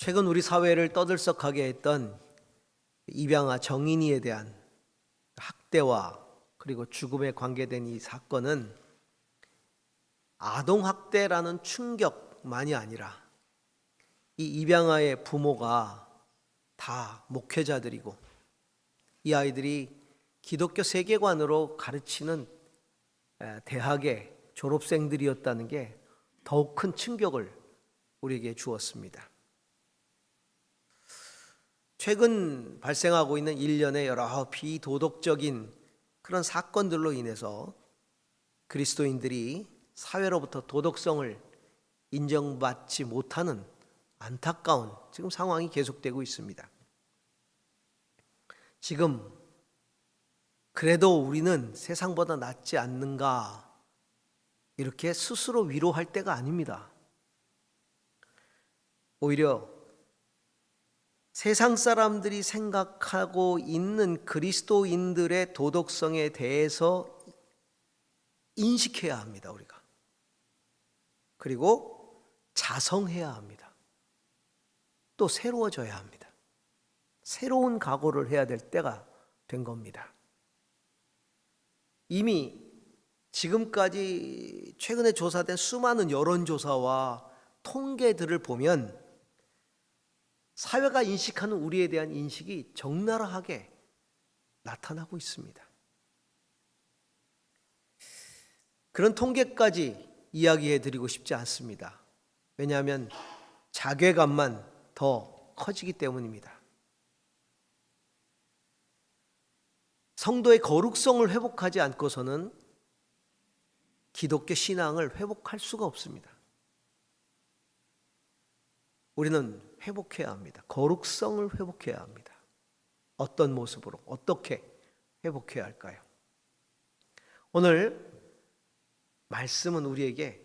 최근 우리 사회를 떠들썩하게 했던 입양아 정인이에 대한 학대와 그리고 죽음에 관계된 이 사건은 아동학대라는 충격만이 아니라 이 입양아의 부모가 다 목회자들이고 이 아이들이 기독교 세계관으로 가르치는 대학의 졸업생들이었다는 게 더욱 큰 충격을 우리에게 주었습니다. 최근 발생하고 있는 일련의 여러 비도덕적인 그런 사건들로 인해서 그리스도인들이 사회로부터 도덕성을 인정받지 못하는 안타까운 지금 상황이 계속되고 있습니다. 지금 그래도 우리는 세상보다 낫지 않는가 이렇게 스스로 위로할 때가 아닙니다. 오히려 세상 사람들이 생각하고 있는 그리스도인들의 도덕성에 대해서 인식해야 합니다, 우리가. 그리고 자성해야 합니다. 또 새로워져야 합니다. 새로운 각오를 해야 될 때가 된 겁니다. 이미 지금까지 최근에 조사된 수많은 여론조사와 통계들을 보면 사회가 인식하는 우리에 대한 인식이 적나라하게 나타나고 있습니다. 그런 통계까지 이야기해 드리고 싶지 않습니다. 왜냐하면 자괴감만 더 커지기 때문입니다. 성도의 거룩성을 회복하지 않고서는 기독교 신앙을 회복할 수가 없습니다. 우리는 회복해야 합니다. 거룩성을 회복해야 합니다. 어떤 모습으로, 어떻게 회복해야 할까요? 오늘 말씀은 우리에게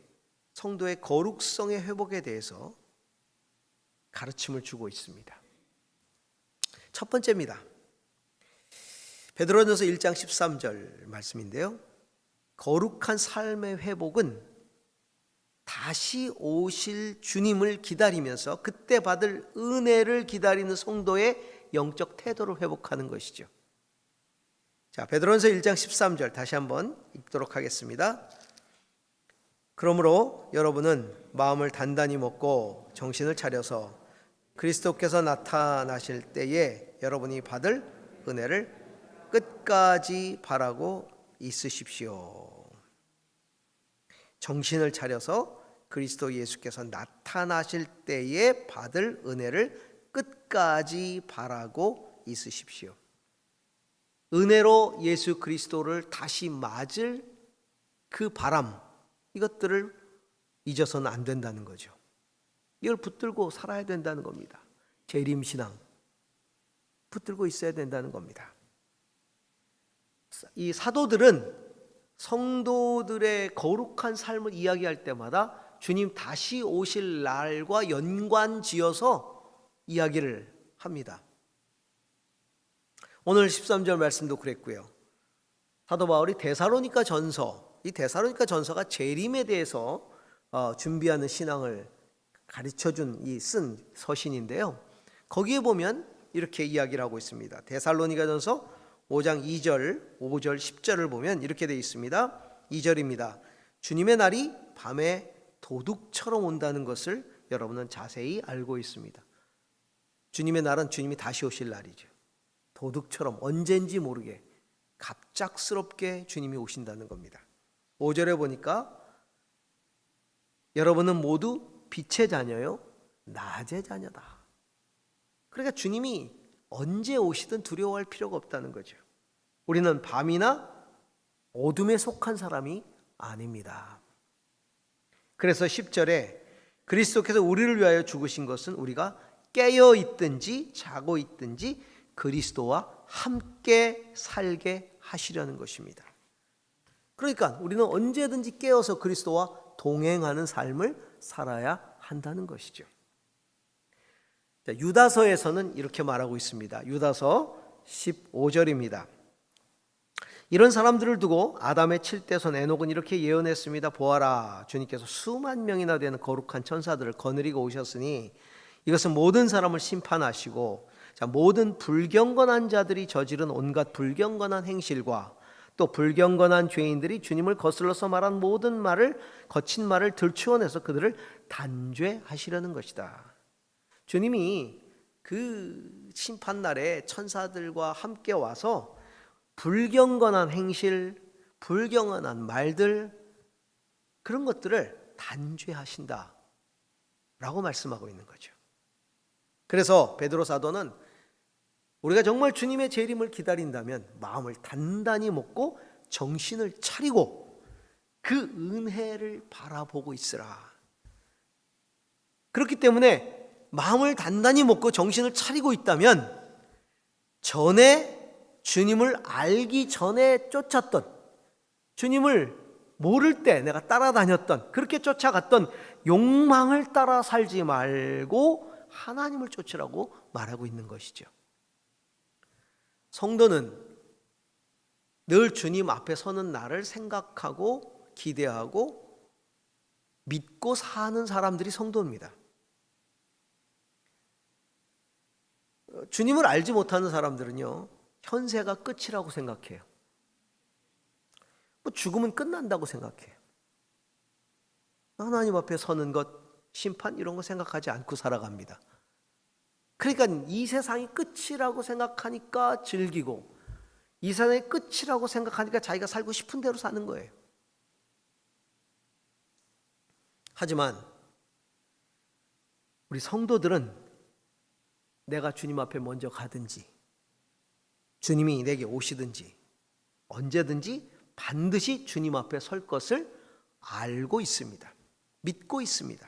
성도의 거룩성의 회복에 대해서 가르침을 주고 있습니다. 첫 번째입니다. 베드로전서 1장 13절 말씀인데요. 거룩한 삶의 회복은 다시 오실 주님을 기다리면서 그때 받을 은혜를 기다리는 성도의 영적 태도를 회복하는 것이죠. 자, 베드로전서 1장 13절 다시 한번 읽도록 하겠습니다. 그러므로 여러분은 마음을 단단히 먹고 정신을 차려서 그리스도께서 나타나실 때에 여러분이 받을 은혜를 끝까지 바라고 있으십시오. 정신을 차려서 그리스도 예수께서 나타나실 때에 받을 은혜를 끝까지 바라고 있으십시오. 은혜로 예수 그리스도를 다시 맞을 그 바람, 이것들을 잊어서는 안 된다는 거죠. 이걸 붙들고 살아야 된다는 겁니다. 재림신앙 붙들고 있어야 된다는 겁니다. 이 사도들은 성도들의 거룩한 삶을 이야기할 때마다 주님 다시 오실 날과 연관지어서 이야기를 합니다. 오늘 13절 말씀도 그랬고요. 사도 바울이 데살로니가 전서, 이 데살로니가 전서가 재림에 대해서 준비하는 신앙을 가르쳐준 이 쓴 서신인데요. 거기에 보면 이렇게 이야기를 하고 있습니다. 데살로니가 전서 5장 2절, 5절, 10절을 보면 이렇게 되어 있습니다. 2절입니다. 주님의 날이 밤에 도둑처럼 온다는 것을 여러분은 자세히 알고 있습니다. 주님의 날은 주님이 다시 오실 날이죠. 도둑처럼 언젠지 모르게 갑작스럽게 주님이 오신다는 겁니다. 5절에 보니까 여러분은 모두 빛의 자녀요 낮의 자녀다. 그러니까 주님이 언제 오시든 두려워할 필요가 없다는 거죠. 우리는 밤이나 어둠에 속한 사람이 아닙니다. 그래서 10절에 그리스도께서 우리를 위하여 죽으신 것은 우리가 깨어 있든지 자고 있든지 그리스도와 함께 살게 하시려는 것입니다. 그러니까 우리는 언제든지 깨어서 그리스도와 동행하는 삶을 살아야 한다는 것이죠. 유다서에서는 이렇게 말하고 있습니다. 유다서 15절입니다. 이런 사람들을 두고 아담의 칠대손 에녹은 이렇게 예언했습니다. 보아라, 주님께서 수만 명이나 되는 거룩한 천사들을 거느리고 오셨으니 이것은 모든 사람을 심판하시고 모든 불경건한 자들이 저지른 온갖 불경건한 행실과 또 불경건한 죄인들이 주님을 거슬러서 말한 모든 말을 거친 말을 들추어내서 그들을 단죄하시려는 것이다. 주님이 그 심판날에 천사들과 함께 와서 불경건한 행실, 불경건한 말들, 그런 것들을 단죄하신다 라고 말씀하고 있는 거죠. 그래서 베드로 사도는 우리가 정말 주님의 재림을 기다린다면 마음을 단단히 먹고 정신을 차리고 그 은혜를 바라보고 있으라. 그렇기 때문에 마음을 단단히 먹고 정신을 차리고 있다면 전에 주님을 알기 전에 쫓았던, 주님을 모를 때 내가 따라다녔던, 그렇게 쫓아갔던 욕망을 따라 살지 말고 하나님을 쫓으라고 말하고 있는 것이죠. 성도는 늘 주님 앞에 서는 날을 생각하고 기대하고 믿고 사는 사람들이 성도입니다. 주님을 알지 못하는 사람들은요, 현세가 끝이라고 생각해요. 죽으면 끝난다고 생각해요. 하나님 앞에 서는 것, 심판 이런 거 생각하지 않고 살아갑니다. 그러니까 이 세상이 끝이라고 생각하니까 즐기고, 이 세상이 끝이라고 생각하니까 자기가 살고 싶은 대로 사는 거예요. 하지만 우리 성도들은 내가 주님 앞에 먼저 가든지 주님이 내게 오시든지 언제든지 반드시 주님 앞에 설 것을 알고 있습니다. 믿고 있습니다.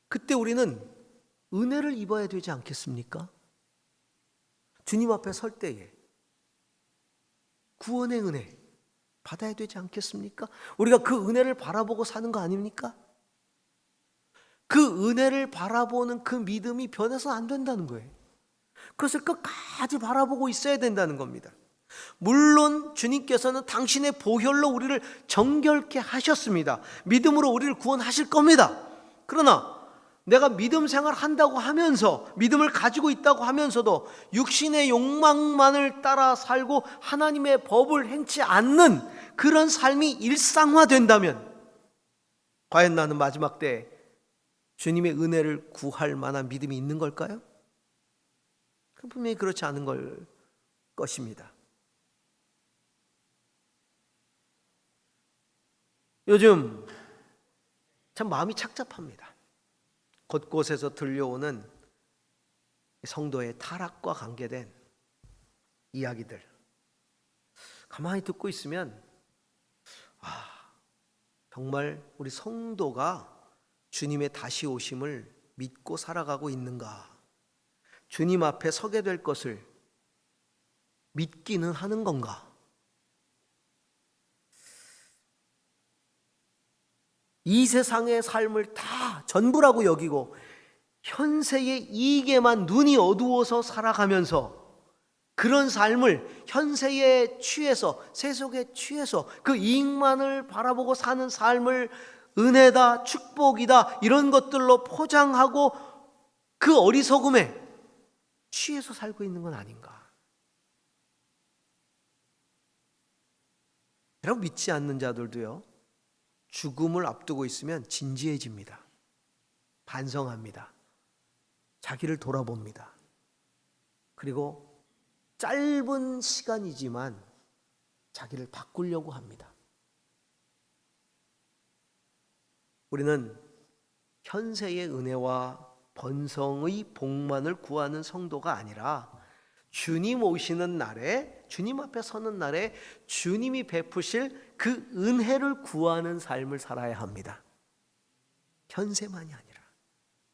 그때 우리는 은혜를 입어야 되지 않겠습니까? 주님 앞에 설 때에 구원의 은혜 받아야 되지 않겠습니까? 우리가 그 은혜를 바라보고 사는 거 아닙니까? 그 은혜를 바라보는 그 믿음이 변해서 안 된다는 거예요. 그것을 끝까지 바라보고 있어야 된다는 겁니다. 물론 주님께서는 당신의 보혈로 우리를 정결케 하셨습니다. 믿음으로 우리를 구원하실 겁니다. 그러나 내가 믿음 생활 한다고 하면서, 믿음을 가지고 있다고 하면서도 육신의 욕망만을 따라 살고 하나님의 법을 행치 않는 그런 삶이 일상화된다면 과연 나는 마지막 때 주님의 은혜를 구할 만한 믿음이 있는 걸까요? 분명히 그렇지 않은 걸 것입니다. 요즘 참 마음이 착잡합니다. 곳곳에서 들려오는 성도의 타락과 관계된 이야기들 가만히 듣고 있으면 정말 우리 성도가 주님의 다시 오심을 믿고 살아가고 있는가? 주님 앞에 서게 될 것을 믿기는 하는 건가? 이 세상의 삶을 다 전부라고 여기고 현세의 이익에만 눈이 어두워서 살아가면서 그런 삶을 현세에 취해서, 세속에 취해서 그 이익만을 바라보고 사는 삶을 은혜다, 축복이다 이런 것들로 포장하고 그 어리석음에 취해서 살고 있는 건 아닌가? 여러분, 믿지 않는 자들도요, 죽음을 앞두고 있으면 진지해집니다. 반성합니다. 자기를 돌아봅니다. 그리고 짧은 시간이지만 자기를 바꾸려고 합니다. 우리는 현세의 은혜와 번성의 복만을 구하는 성도가 아니라 주님 오시는 날에, 주님 앞에 서는 날에 주님이 베푸실 그 은혜를 구하는 삶을 살아야 합니다. 현세만이 아니라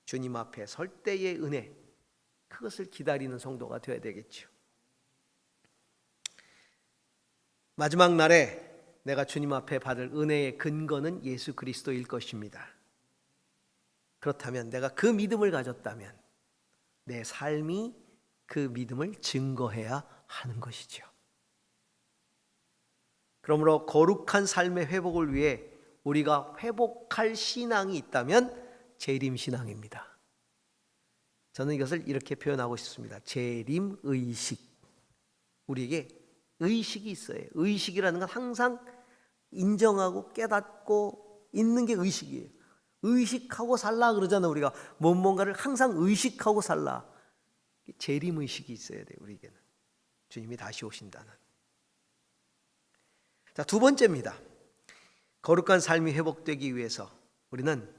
주님 앞에 설 때의 은혜, 그것을 기다리는 성도가 되어야 되겠죠. 마지막 날에 내가 주님 앞에 받을 은혜의 근거는 예수 그리스도일 것입니다. 그렇다면 내가 그 믿음을 가졌다면 내 삶이 그 믿음을 증거해야 하는 것이죠. 그러므로 거룩한 삶의 회복을 위해 우리가 회복할 신앙이 있다면 재림신앙입니다. 저는 이것을 이렇게 표현하고 싶습니다. 재림의식. 우리에게 의식이 있어요. 의식이라는 건 항상 인정하고 깨닫고 있는 게 의식이에요. 의식하고 살라 그러잖아요. 우리가 뭔가를 항상 의식하고 살라. 재림의식이 있어야 돼요. 우리에게는. 주님이 다시 오신다는. 자, 두 번째입니다. 거룩한 삶이 회복되기 위해서 우리는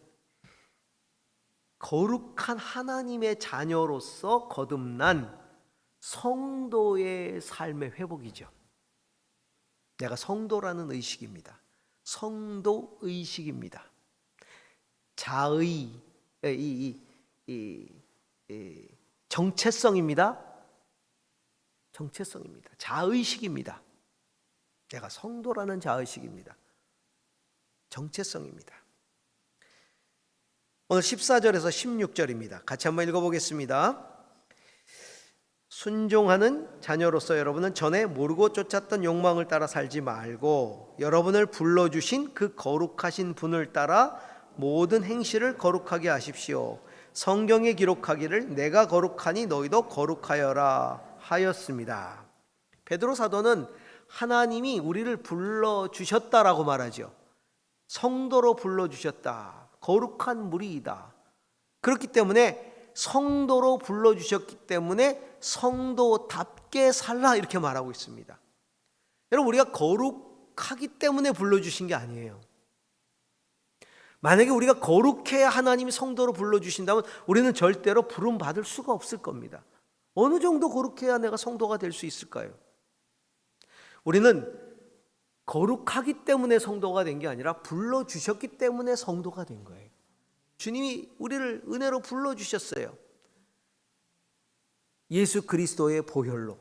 거룩한 하나님의 자녀로서 거듭난 성도의 삶의 회복이죠. 내가 성도라는 의식입니다. 성도 의식입니다. 자의 정체성입니다. 정체성입니다. 자의식입니다. 내가 성도라는 자의식입니다. 정체성입니다. 오늘 14절에서 16절입니다. 같이 한번 읽어보겠습니다. 순종하는 자녀로서 여러분은 전에 모르고 쫓았던 욕망을 따라 살지 말고 여러분을 불러주신 그 거룩하신 분을 따라 모든 행실을 거룩하게 하십시오. 성경에 기록하기를 내가 거룩하니 너희도 거룩하여라 하였습니다. 베드로 사도는 하나님이 우리를 불러주셨다라고 말하죠. 성도로 불러주셨다. 거룩한 무리이다. 그렇기 때문에 성도로 불러주셨기 때문에 성도답게 살라 이렇게 말하고 있습니다. 여러분, 우리가 거룩하기 때문에 불러주신 게 아니에요. 만약에 우리가 거룩해야 하나님이 성도로 불러주신다면 우리는 절대로 부름받을 수가 없을 겁니다. 어느 정도 거룩해야 내가 성도가 될 수 있을까요? 우리는 거룩하기 때문에 성도가 된 게 아니라 불러주셨기 때문에 성도가 된 거예요. 주님이 우리를 은혜로 불러주셨어요. 예수 그리스도의 보혈로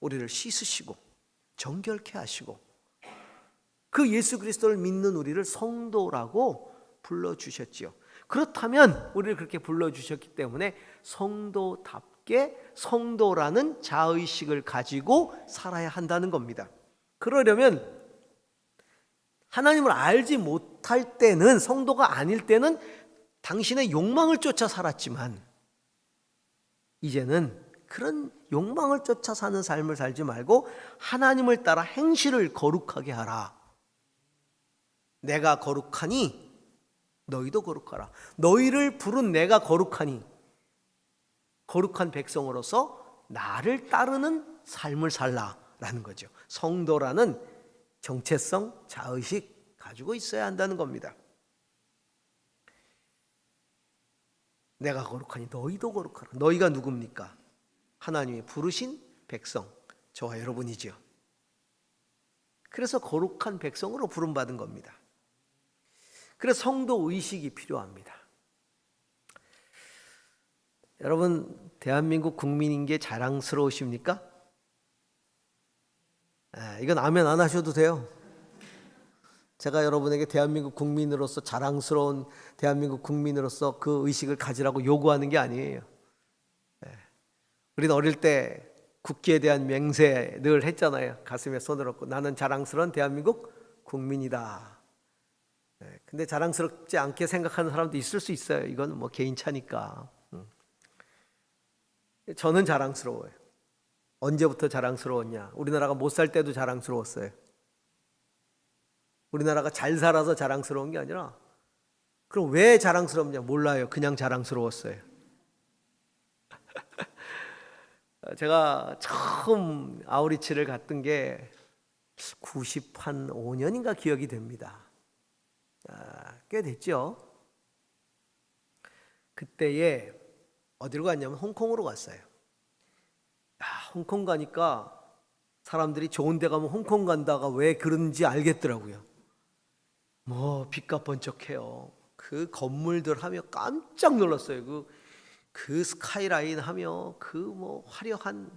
우리를 씻으시고 정결케 하시고 그 예수 그리스도를 믿는 우리를 성도라고 불러주셨지요. 그렇다면 우리를 그렇게 불러주셨기 때문에 성도답게 성도라는 자의식을 가지고 살아야 한다는 겁니다. 그러려면 하나님을 알지 못할 때는, 성도가 아닐 때는 당신의 욕망을 쫓아 살았지만 이제는 그런 욕망을 쫓아 사는 삶을 살지 말고 하나님을 따라 행실을 거룩하게 하라. 내가 거룩하니 너희도 거룩하라. 너희를 부른 내가 거룩하니 거룩한 백성으로서 나를 따르는 삶을 살라라는 거죠. 성도라는 정체성, 자의식 가지고 있어야 한다는 겁니다. 내가 거룩하니 너희도 거룩하라. 너희가 누굽니까? 하나님이 부르신 백성, 저와 여러분이죠. 그래서 거룩한 백성으로 부름받은 겁니다. 그래서 성도 의식이 필요합니다. 여러분, 대한민국 국민인 게 자랑스러우십니까? 이건 아멘 안 하셔도 돼요. 제가 여러분에게 대한민국 국민으로서 자랑스러운 대한민국 국민으로서 그 의식을 가지라고 요구하는 게 아니에요. 우리는 어릴 때 국기에 대한 맹세 늘 했잖아요. 가슴에 손을 얹고 나는 자랑스러운 대한민국 국민이다. 근데 자랑스럽지 않게 생각하는 사람도 있을 수 있어요. 이건 뭐 개인차니까. 저는 자랑스러워요. 언제부터 자랑스러웠냐? 우리나라가 못 살 때도 자랑스러웠어요. 우리나라가 잘 살아서 자랑스러운 게 아니라, 그럼 왜 자랑스럽냐? 몰라요. 그냥 자랑스러웠어요. 제가 처음 아우리치를 갔던 게 95년인가 기억이 됩니다. 꽤 됐죠. 그때에 어디로 갔냐면 홍콩으로 갔어요. 홍콩 가니까 사람들이 좋은 데 가면 홍콩 간다가 왜 그런지 알겠더라고요. 뭐 빛과 번쩍해요. 그 건물들 하며 깜짝 놀랐어요. 그 스카이라인 하며 그 뭐 화려한,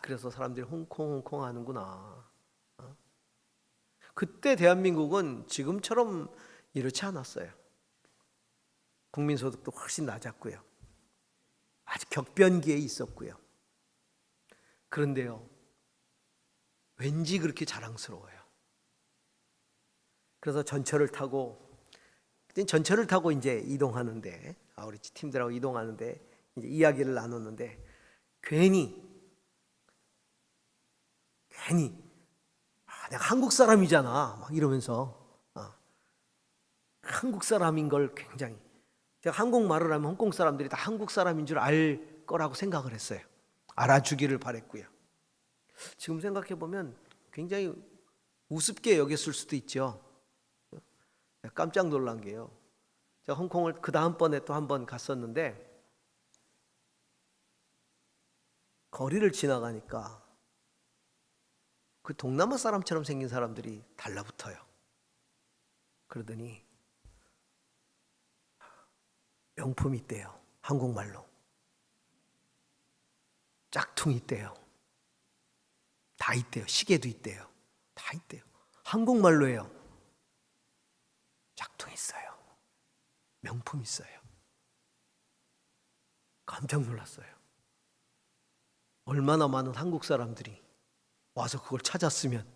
그래서 사람들이 홍콩 하는구나. 그때 대한민국은 지금처럼 이렇지 않았어요. 국민소득도 훨씬 낮았고요. 아주 격변기에 있었고요. 그런데요, 왠지 그렇게 자랑스러워요. 그래서 전철을 타고 전철을 타고 이제 이동하는데, 우리 팀들하고 이동하는데 이제 이야기를 나눴는데, 괜히 내가 한국 사람이잖아 막 이러면서 한국 사람인 걸 굉장히, 제가 한국말을 하면 홍콩 사람들이 다 한국 사람인 줄 알 거라고 생각을 했어요. 알아주기를 바랬고요. 지금 생각해 보면 굉장히 우습게 여겼을 수도 있죠. 깜짝 놀란 게요, 제가 홍콩을 그 다음번에 또 한 번 갔었는데 거리를 지나가니까 그 동남아 사람처럼 생긴 사람들이 달라붙어요. 그러더니 명품이 있대요. 한국말로 짝퉁이 있대요. 다 있대요. 시계도 있대요. 다 있대요. 한국말로 해요. 짝퉁 있어요. 명품 있어요. 깜짝 놀랐어요. 얼마나 많은 한국 사람들이 와서 그걸 찾았으면,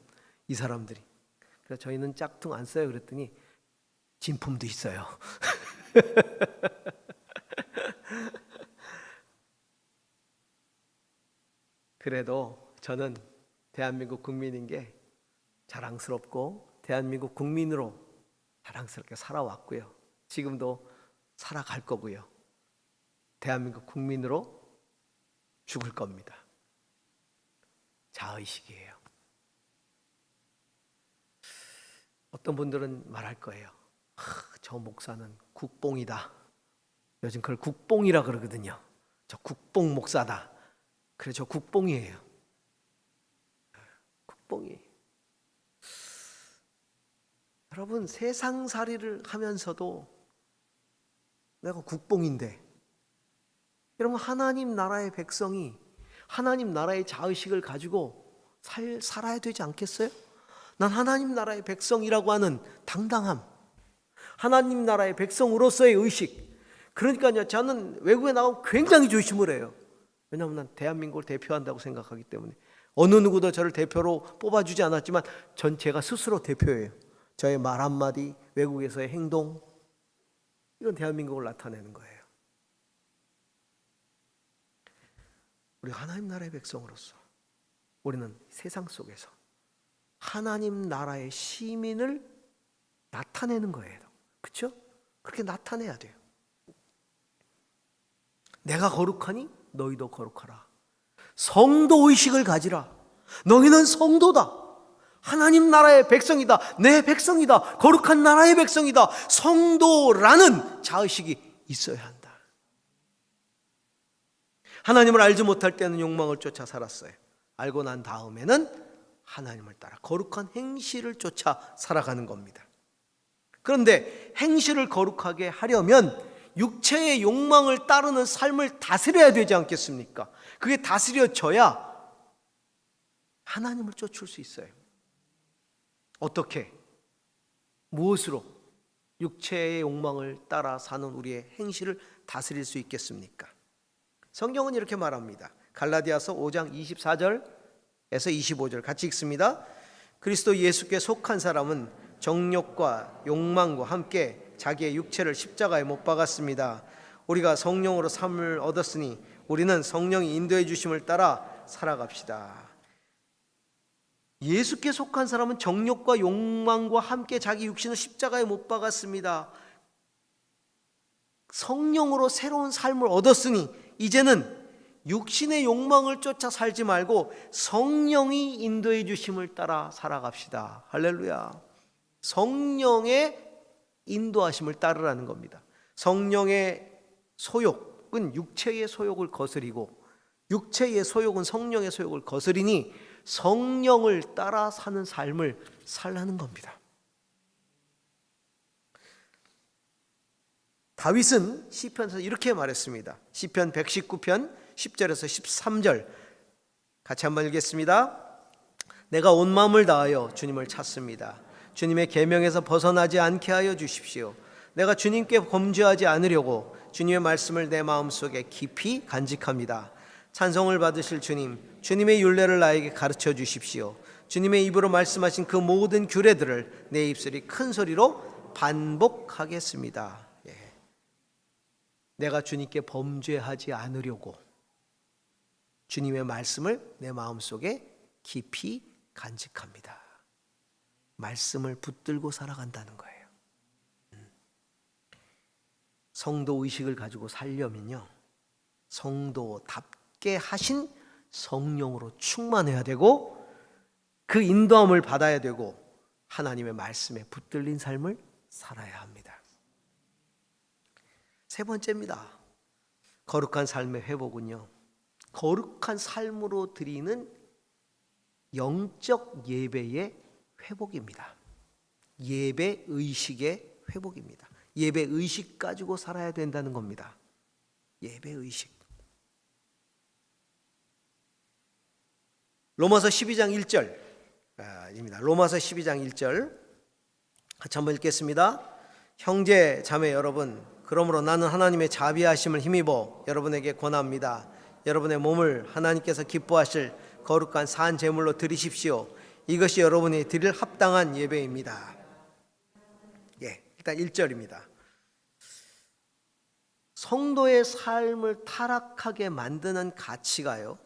이 사람들이. 그래서 저희는 짝퉁 안 써요 그랬더니 진품도 있어요. 그래도 저는 대한민국 국민인 게 자랑스럽고 대한민국 국민으로 자랑스럽게 살아왔고요. 지금도 살아갈 거고요. 대한민국 국민으로 죽을 겁니다. 자의식이에요. 어떤 분들은 말할 거예요. 저 목사는 국뽕이다. 요즘 그걸 국뽕이라 그러거든요. 저 국뽕 목사다. 그래, 저 국뽕이에요. 국뽕이. 여러분, 세상살이를 하면서도 내가 국뽕인데, 여러분, 하나님 나라의 백성이 하나님 나라의 자의식을 가지고 살아야 되지 않겠어요? 난 하나님 나라의 백성이라고 하는 당당함, 하나님 나라의 백성으로서의 의식. 그러니까요, 저는 외국에 나가면 굉장히 조심을 해요. 왜냐하면 난 대한민국을 대표한다고 생각하기 때문에. 어느 누구도 저를 대표로 뽑아주지 않았지만 전 제가 스스로 대표예요. 저의 말 한마디, 외국에서의 행동, 이건 대한민국을 나타내는 거예요. 우리 하나님 나라의 백성으로서 우리는 세상 속에서 하나님 나라의 시민을 나타내는 거예요. 그렇죠? 그렇게 나타내야 돼요. 내가 거룩하니 너희도 거룩하라. 성도 의식을 가지라. 너희는 성도다. 하나님 나라의 백성이다. 내 백성이다. 거룩한 나라의 백성이다. 성도라는 자의식이 있어야 한다. 하나님을 알지 못할 때는 욕망을 쫓아 살았어요. 알고 난 다음에는 하나님을 따라 거룩한 행실을 쫓아 살아가는 겁니다. 그런데 행실을 거룩하게 하려면 육체의 욕망을 따르는 삶을 다스려야 되지 않겠습니까? 그게 다스려져야 하나님을 쫓을 수 있어요. 어떻게? 무엇으로 육체의 욕망을 따라 사는 우리의 행실을 다스릴 수 있겠습니까? 성경은 이렇게 말합니다. 갈라디아서 5장 24절에서 25절 같이 읽습니다. 그리스도 예수께 속한 사람은 정욕과 욕망과 함께 자기의 육체를 십자가에 못 박았습니다. 우리가 성령으로 삶을 얻었으니 우리는 성령이 인도해 주심을 따라 살아갑시다. 예수께 속한 사람은 정욕과 욕망과 함께 자기 육신을 십자가에 못 박았습니다. 성령으로 새로운 삶을 얻었으니 이제는 육신의 욕망을 쫓아 살지 말고 성령이 인도해 주심을 따라 살아갑시다. 할렐루야. 성령의 인도하심을 따르라는 겁니다. 성령의 소욕은 육체의 소욕을 거스리고 육체의 소욕은 성령의 소욕을 거스리니 성령을 따라 사는 삶을 살라는 겁니다. 다윗은 시편에서 이렇게 말했습니다. 시편 119편 10절에서 13절 같이 한번 읽겠습니다. 내가 온 마음을 다하여 주님을 찾습니다. 주님의 계명에서 벗어나지 않게 하여 주십시오. 내가 주님께 범죄하지 않으려고 주님의 말씀을 내 마음속에 깊이 간직합니다. 찬송을 받으실 주님, 주님의 율례를 나에게 가르쳐 주십시오. 주님의 입으로 말씀하신 그 모든 규례들을 내 입술이 큰 소리로 반복하겠습니다. 예. 내가 주님께 범죄하지 않으려고 주님의 말씀을 내 마음속에 깊이 간직합니다. 말씀을 붙들고 살아간다는 거예요. 성도 의식을 가지고 살려면요, 성도답게 하신 성령으로 충만해야 되고 그 인도함을 받아야 되고 하나님의 말씀에 붙들린 삶을 살아야 합니다. 세 번째입니다. 거룩한 삶의 회복은요, 거룩한 삶으로 드리는 영적 예배의 회복입니다. 예배 의식의 회복입니다. 예배 의식 가지고 살아야 된다는 겁니다. 예배 의식. 로마서 12장 1절입니다. 로마서 12장 1절 같이 한번 읽겠습니다. 형제 자매 여러분, 그러므로 나는 하나님의 자비하심을 힘입어 여러분에게 권합니다. 여러분의 몸을 하나님께서 기뻐하실 거룩한 산 제물로 드리십시오. 이것이 여러분이 드릴 합당한 예배입니다. 예, 일단 1절입니다. 성도의 삶을 타락하게 만드는 가치가요,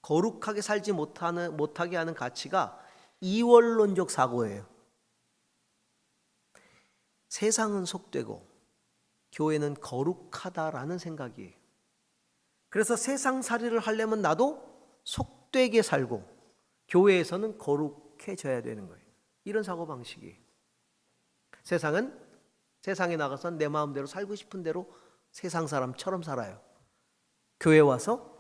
거룩하게 살지 못하게 하는 가치가 이원론적 사고예요. 세상은 속되고 교회는 거룩하다라는 생각이에요. 그래서 세상살이를 하려면 나도 속되게 살고 교회에서는 거룩해져야 되는 거예요. 이런 사고방식이에요. 세상에 나가서 내 마음대로 살고 싶은 대로 세상 사람처럼 살아요. 교회 와서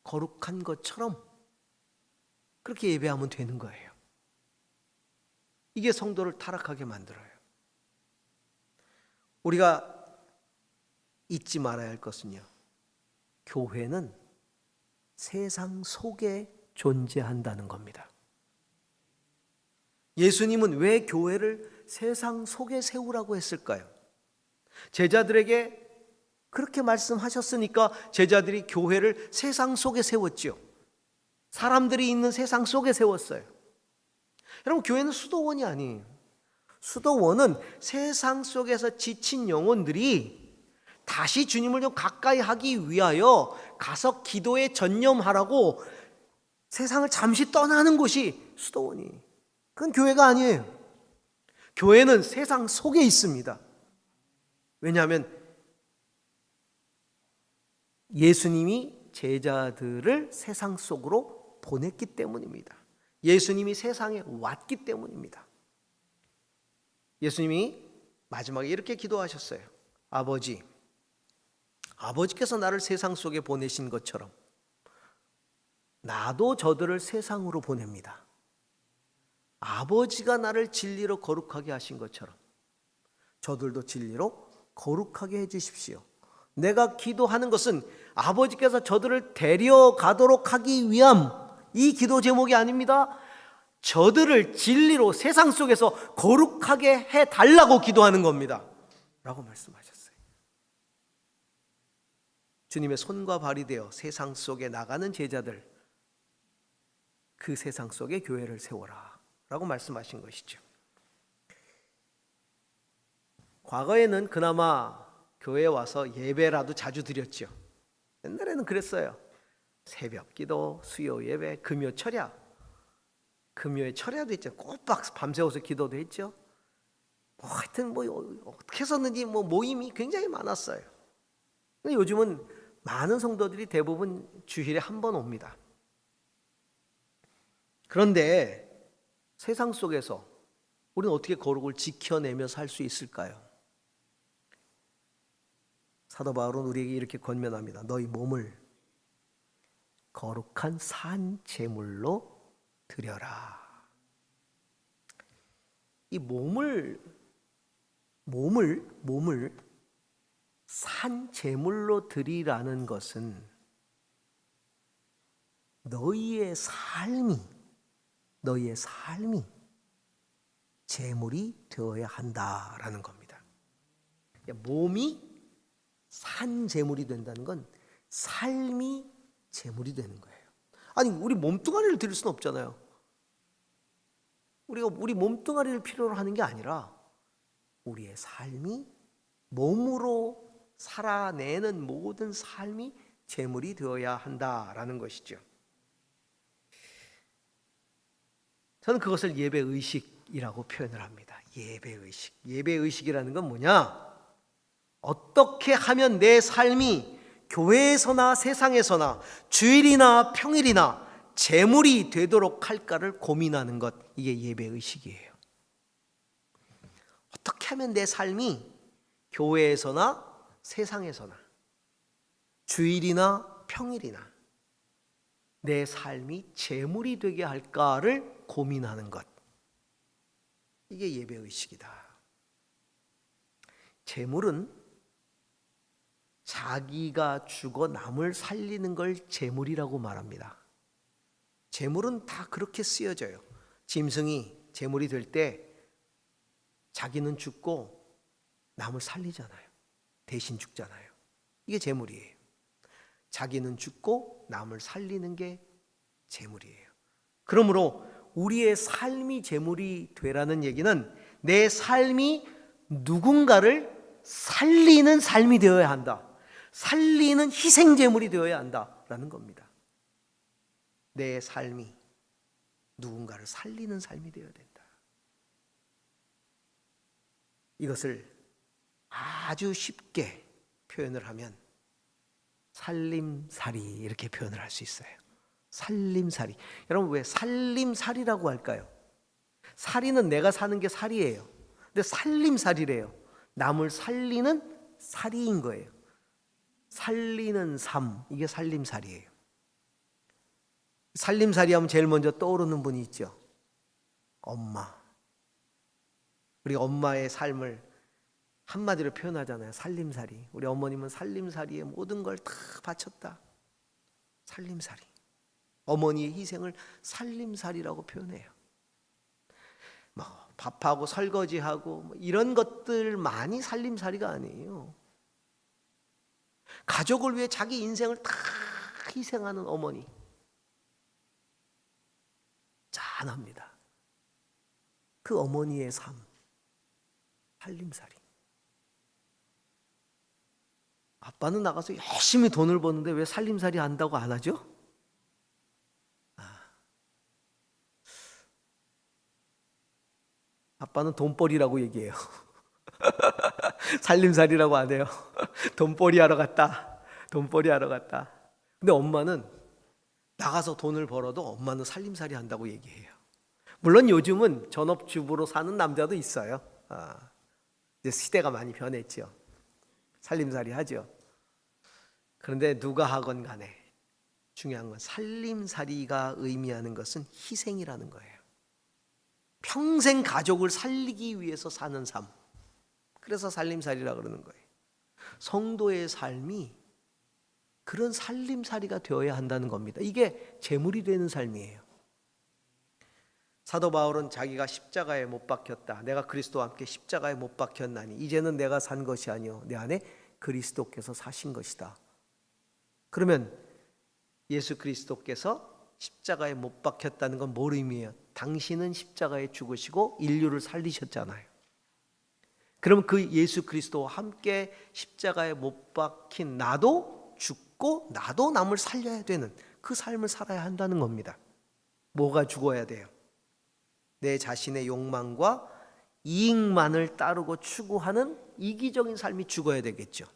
거룩한 것처럼 그렇게 예배하면 되는 거예요. 이게 성도를 타락하게 만들어요. 우리가 잊지 말아야 할 것은요, 교회는 세상 속에 존재한다는 겁니다. 예수님은 왜 교회를 세상 속에 세우라고 했을까요? 제자들에게 그렇게 말씀하셨으니까 제자들이 교회를 세상 속에 세웠죠. 사람들이 있는 세상 속에 세웠어요. 여러분, 교회는 수도원이 아니에요. 수도원은 세상 속에서 지친 영혼들이 다시 주님을 좀 가까이 하기 위하여 가서 기도에 전념하라고 세상을 잠시 떠나는 곳이 수도원이. 그건 교회가 아니에요. 교회는 세상 속에 있습니다. 왜냐하면 예수님이 제자들을 세상 속으로 보냈기 때문입니다. 예수님이 세상에 왔기 때문입니다. 예수님이 마지막에 이렇게 기도하셨어요. 아버지께서 나를 세상 속에 보내신 것처럼 나도 저들을 세상으로 보냅니다. 아버지가 나를 진리로 거룩하게 하신 것처럼 저들도 진리로 거룩하게 해주십시오. 내가 기도하는 것은 아버지께서 저들을 데려가도록 하기 위함, 이 기도 제목이 아닙니다. 저들을 진리로 세상 속에서 거룩하게 해달라고 기도하는 겁니다 라고 말씀하셨어요. 주님의 손과 발이 되어 세상 속에 나가는 제자들, 그 세상 속에 교회를 세워라 라고 말씀하신 것이죠. 과거에는 그나마 교회에 와서 예배라도 자주 드렸죠. 옛날에는 그랬어요. 새벽 기도, 수요 예배, 금요 철야. 금요에 철야도 있죠. 꼬박 밤새워서 기도도 했죠. 하여튼 어떻게 해서든지 모임이 굉장히 많았어요. 근데 요즘은 많은 성도들이 대부분 주일에 한 번 옵니다. 그런데 세상 속에서 우리는 어떻게 거룩을 지켜내며 살 수 있을까요? 사도 바울은 우리에게 이렇게 권면합니다. 너희 몸을 거룩한 산 제물로 드려라. 이 몸을 산 제물로 드리라는 것은 너희의 삶이 제물이 되어야 한다라는 겁니다. 몸이 산 제물이 된다는 건 삶이 제물이 되는 거예요. 아니, 우리 몸뚱아리를 드릴 수는 없잖아요. 우리가 우리 몸뚱아리를 필요로 하는 게 아니라 우리의 삶이 몸으로 살아내는 모든 삶이 제물이 되어야 한다라는 것이죠. 저는 그것을 예배의식이라고 표현을 합니다. 예배의식. 예배의식이라는 건 뭐냐? 어떻게 하면 내 삶이 교회에서나 세상에서나 주일이나 평일이나 제물이 되도록 할까를 고민하는 것, 이게 예배의식이에요. 어떻게 하면 내 삶이 교회에서나 세상에서나 주일이나 평일이나 내 삶이 제물이 되게 할까를 고민하는 것, 이게 예배의식이다. 제물은 자기가 죽어 남을 살리는 걸 제물이라고 말합니다. 제물은 다 그렇게 쓰여져요. 짐승이 제물이 될 때 자기는 죽고 남을 살리잖아요. 대신 죽잖아요. 이게 제물이에요. 자기는 죽고 남을 살리는 게 제물이에요. 그러므로 우리의 삶이 제물이 되라는 얘기는 내 삶이 누군가를 살리는 삶이 되어야 한다. 살리는 희생 제물이 되어야 한다라는 겁니다. 내 삶이 누군가를 살리는 삶이 되어야 된다. 이것을 아주 쉽게 표현을 하면 살림살이 이렇게 표현을 할 수 있어요. 살림살이. 여러분, 왜 살림살이라고 할까요? 살이는 내가 사는 게 살이에요. 근데 살림살이래요. 남을 살리는 살이인 거예요. 살리는 삶, 이게 살림살이에요. 살림살이 하면 제일 먼저 떠오르는 분이 있죠. 엄마. 우리 엄마의 삶을 한마디로 표현하잖아요. 살림살이. 우리 어머님은 살림살이에 모든 걸 다 바쳤다. 살림살이. 어머니의 희생을 살림살이라고 표현해요. 뭐 밥하고 설거지하고 뭐 이런 것들만이 살림살이가 아니에요. 가족을 위해 자기 인생을 다 희생하는 어머니. 짠합니다. 그 어머니의 삶. 살림살이. 아빠는 나가서 열심히 돈을 버는데 왜 살림살이 한다고 안 하죠? 아빠는 돈벌이라고 얘기해요. 살림살이라고 안 해요. 돈벌이 하러 갔다. 돈벌이 하러 갔다. 근데 엄마는 나가서 돈을 벌어도 엄마는 살림살이 한다고 얘기해요. 물론 요즘은 전업주부로 사는 남자도 있어요. 이제 시대가 많이 변했죠. 살림살이 하죠. 그런데 누가 하건 간에 중요한 건 살림살이가 의미하는 것은 희생이라는 거예요. 평생 가족을 살리기 위해서 사는 삶. 그래서 살림살이라 그러는 거예요. 성도의 삶이 그런 살림살이가 되어야 한다는 겁니다. 이게 제물이 되는 삶이에요. 사도 바울은 자기가 십자가에 못 박혔다. 내가 그리스도와 함께 십자가에 못 박혔나니 이제는 내가 산 것이 아니요 내 안에 그리스도께서 사신 것이다. 그러면 예수 그리스도께서 십자가에 못 박혔다는 건 뭘 의미해요? 당신은 십자가에 죽으시고 인류를 살리셨잖아요. 그럼 그 예수 그리스도와 함께 십자가에 못 박힌 나도 죽고 나도 남을 살려야 되는 그 삶을 살아야 한다는 겁니다. 뭐가 죽어야 돼요? 내 자신의 욕망과 이익만을 따르고 추구하는 이기적인 삶이 죽어야 되겠죠.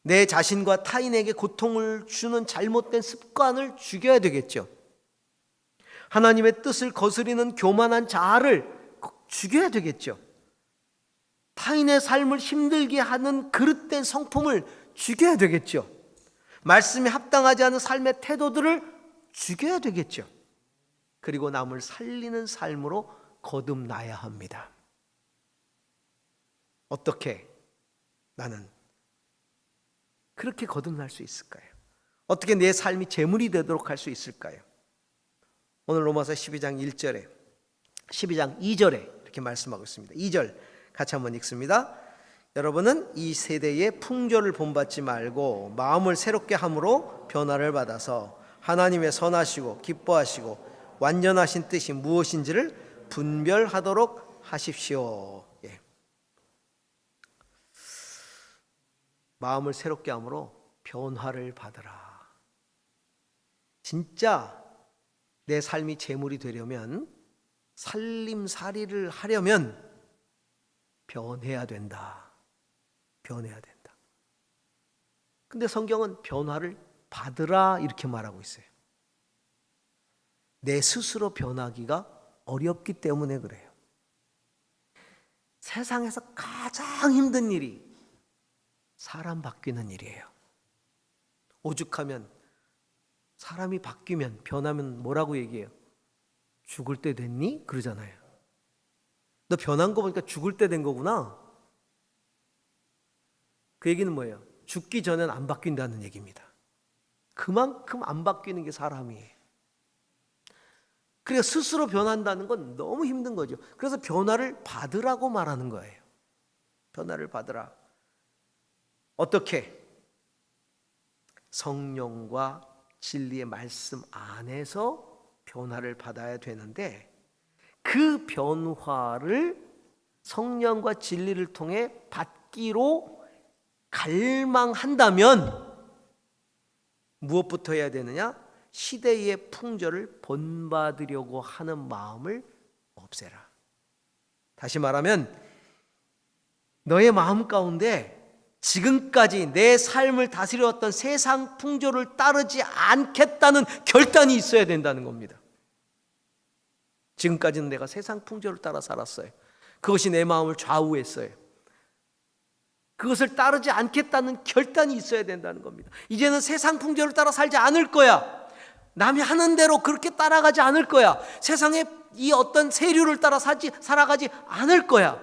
내 자신과 타인에게 고통을 주는 잘못된 습관을 죽여야 되겠죠. 하나님의 뜻을 거스리는 교만한 자아를 죽여야 되겠죠. 타인의 삶을 힘들게 하는 그릇된 성품을 죽여야 되겠죠. 말씀에 합당하지 않은 삶의 태도들을 죽여야 되겠죠. 그리고 남을 살리는 삶으로 거듭나야 합니다. 어떻게 나는 그렇게 거듭날 수 있을까요? 어떻게 내 삶이 제물이 되도록 할 수 있을까요? 오늘 로마서 12장 1절에 12장 2절에 이렇게 말씀하고 있습니다. 2절 같이 한번 읽습니다. 여러분은 이 세대의 풍조를 본받지 말고 마음을 새롭게 함으로 변화를 받아서 하나님의 선하시고 기뻐하시고 완전하신 뜻이 무엇인지를 분별하도록 하십시오. 예. 마음을 새롭게 함으로 변화를 받으라. 진짜 내 삶이 재물이 되려면, 살림살이를 하려면 변해야 된다. 변해야 된다. 근데 성경은 변화를 받으라 이렇게 말하고 있어요. 내 스스로 변하기가 어렵기 때문에 그래요. 세상에서 가장 힘든 일이 사람 바뀌는 일이에요. 오죽하면 사람이 바뀌면, 변하면 뭐라고 얘기해요? 죽을 때 됐니? 그러잖아요. 너 변한 거 보니까 죽을 때 된 거구나. 그 얘기는 뭐예요? 죽기 전엔 안 바뀐다는 얘기입니다. 그만큼 안 바뀌는 게 사람이에요. 그래서 스스로 변한다는 건 너무 힘든 거죠. 그래서 변화를 받으라고 말하는 거예요. 변화를 받으라. 어떻게? 성령과 진리의 말씀 안에서 변화를 받아야 되는데, 그 변화를 성령과 진리를 통해 받기로 갈망한다면 무엇부터 해야 되느냐? 시대의 풍조를 본받으려고 하는 마음을 없애라. 다시 말하면 너의 마음 가운데 지금까지 내 삶을 다스려왔던 세상 풍조를 따르지 않겠다는 결단이 있어야 된다는 겁니다. 지금까지는 내가 세상 풍조를 따라 살았어요. 그것이 내 마음을 좌우했어요. 그것을 따르지 않겠다는 결단이 있어야 된다는 겁니다. 이제는 세상 풍조를 따라 살지 않을 거야. 남이 하는 대로 그렇게 따라가지 않을 거야. 세상의 이 어떤 세류를 따라 살아가지 않을 거야.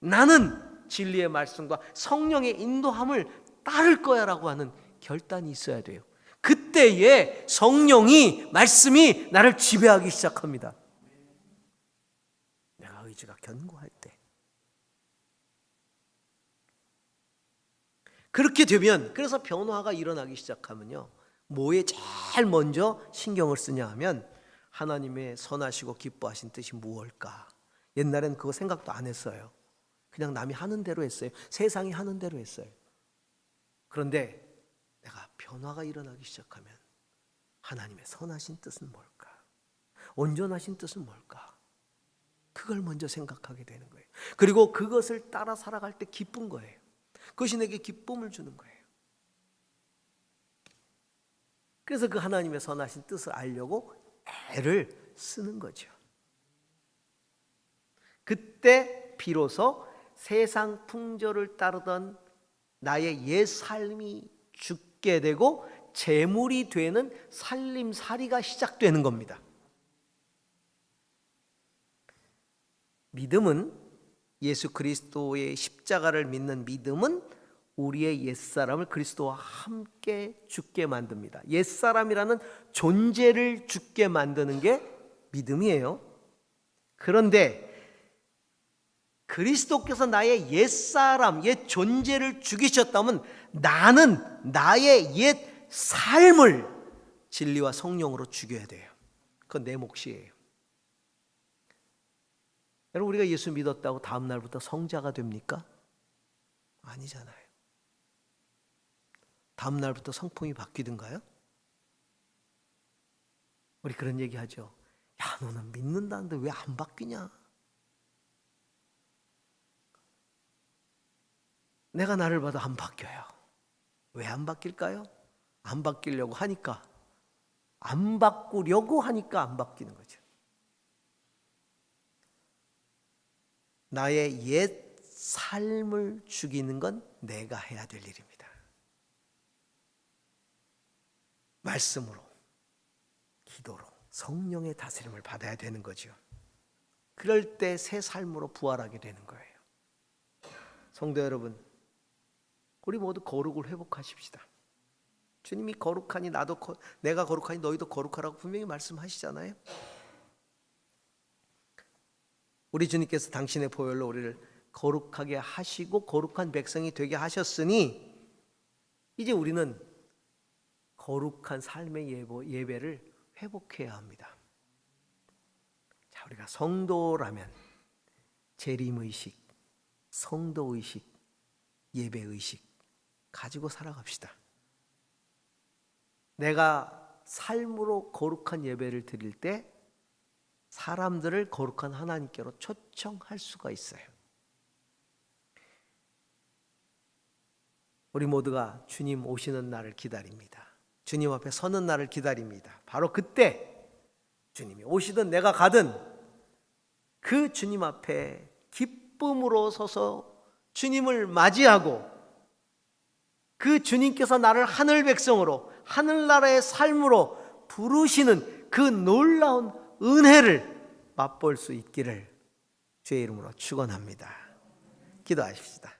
나는 진리의 말씀과 성령의 인도함을 따를 거야 라고 하는 결단이 있어야 돼요. 그때에 성령이, 말씀이 나를 지배하기 시작합니다. 내가 의지가 견고할 때. 그렇게 되면, 그래서 변화가 일어나기 시작하면요, 뭐에 제일 먼저 신경을 쓰냐 하면 하나님의 선하시고 기뻐하신 뜻이 무엇일까? 옛날엔 그거 생각도 안 했어요. 그냥 남이 하는 대로 했어요. 세상이 하는 대로 했어요. 그런데 내가 변화가 일어나기 시작하면 하나님의 선하신 뜻은 뭘까? 온전하신 뜻은 뭘까? 그걸 먼저 생각하게 되는 거예요. 그리고 그것을 따라 살아갈 때 기쁜 거예요. 그것이 내게 기쁨을 주는 거예요. 그래서 그 하나님의 선하신 뜻을 알려고 애를 쓰는 거죠. 그때 비로소 세상 풍조를 따르던 나의 옛 삶이 죽게 되고 재물이 되는 살림살이가 시작되는 겁니다. 믿음은, 예수 그리스도의 십자가를 믿는 믿음은 우리의 옛사람을 그리스도와 함께 죽게 만듭니다. 옛사람이라는 존재를 죽게 만드는 게 믿음이에요. 그런데 그리스도께서 나의 옛사람, 옛 존재를 죽이셨다면 나는 나의 옛 삶을 진리와 성령으로 죽여야 돼요. 그건 내 몫이에요. 여러분, 우리가 예수 믿었다고 다음 날부터 성자가 됩니까? 아니잖아요. 다음 날부터 성품이 바뀌든가요? 우리 그런 얘기 하죠. 야, 너는 믿는다는데 왜 안 바뀌냐? 내가 나를 봐도 안 바뀌어요. 왜 안 바뀔까요? 안 바뀌려고 하니까, 안 바꾸려고 하니까 안 바뀌는 거죠. 나의 옛 삶을 죽이는 건 내가 해야 될 일입니다. 말씀으로, 기도로, 성령의 다스림을 받아야 되는 거죠. 그럴 때 새 삶으로 부활하게 되는 거예요. 성도 여러분, 우리 모두 거룩을 회복하십시다. 주님이 거룩하니 내가 거룩하니 너희도 거룩하라고 분명히 말씀하시잖아요. 우리 주님께서 당신의 보혈로 우리를 거룩하게 하시고 거룩한 백성이 되게 하셨으니 이제 우리는 거룩한 삶의 예배를 회복해야 합니다. 우리가 성도라면 재림의식, 성도의식, 예배의식 가지고 살아갑시다. 내가 삶으로 거룩한 예배를 드릴 때 사람들을 거룩한 하나님께로 초청할 수가 있어요. 우리 모두가 주님 오시는 날을 기다립니다. 주님 앞에 서는 날을 기다립니다. 바로 그때 주님이 오시든 내가 가든 그 주님 앞에 기쁨으로 서서 주님을 맞이하고 그 주님께서 나를 하늘 백성으로 하늘나라의 삶으로 부르시는 그 놀라운 은혜를 맛볼 수 있기를 주의 이름으로 축원합니다. 기도하십시다.